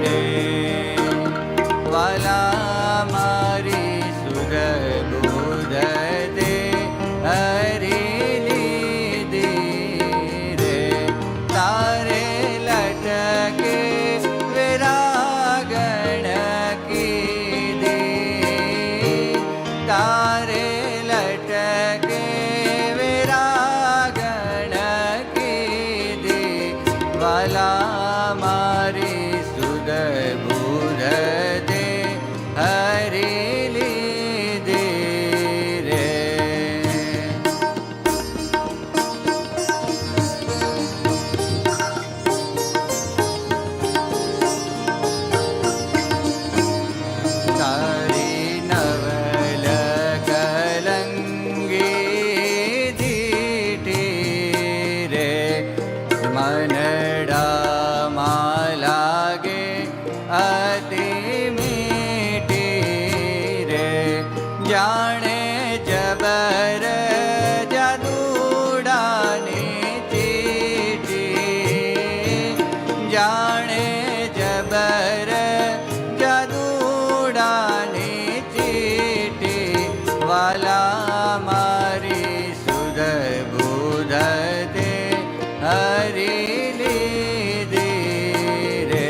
રે વાલા મારી સુધ બુધ દે હરી લીધી રે તારે લટકે વિરાગણ કીધી તારે લટકે વિરાગણ કીધી વાલા મારી સુધ બુધ દે હરી લીધી રે તારી નવલ કલંગી દીઠી રે મનડામાં લાગે અતિ મીઠી રે જાણે જબર જાદુડાની ચીઠી જાણે જબર જાદુડાની ચીઠી વાલા મારી સુધ બુધ દે હરી લીધી રે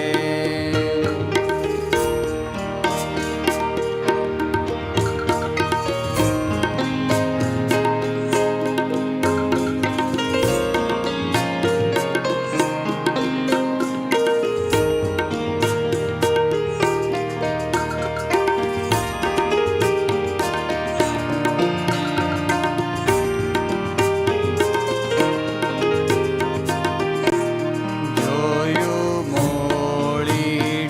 જોયું મોળીડું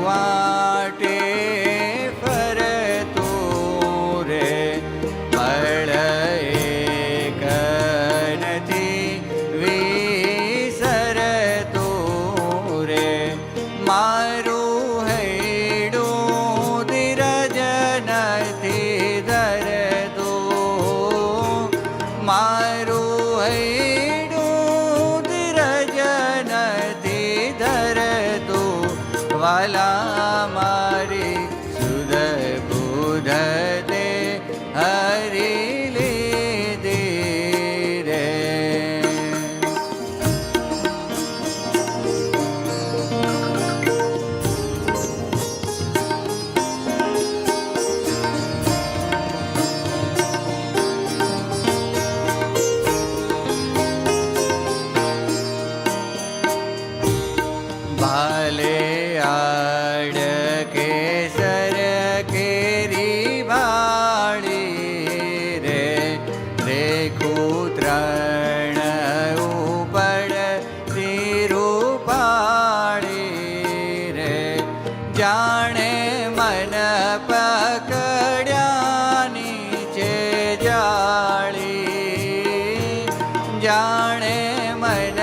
વાટે ફરતું રે પળ એક નથી વિસરતું રે મારું હૈડું ધીરજ નથી ધરતું મારું હૈડું ધીરજ નથી ધરતું વાલા મારી સુધ બુધ દે હરી લીધી રે ભાલે આડ કેસર કેરી ભાળી રે રેખું ત્રણ ઉપડ તીરું પાડી રે જાણે મન પકડ્યાની છે જાળી જાણે મન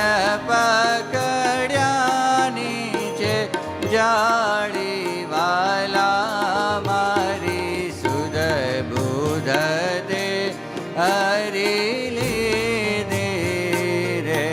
પકડ્યાની છે જાળી વાલા મારી સુધ બુધ દે હરી લીધી રે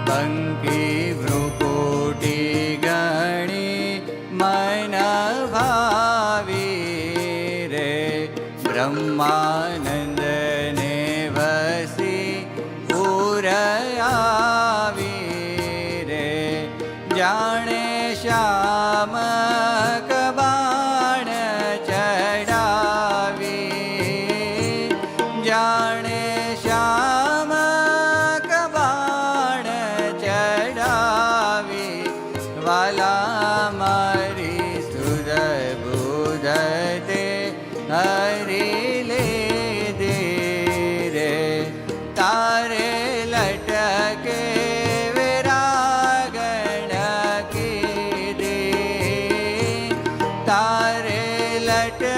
બંકી ભ્રુકુટી ગણી મન ભાવી રે બ્રહ્માનંદ ને વસી પૂર આવી રે જાણે શ્યામ કબાણ ચડાવી જાણે શ્યામ કબાણ ચડાવી વાલા મારી સુધ બુધ દે હરી લીધી રે તારે લટકે વિરાગણ કીધી તારે લટકે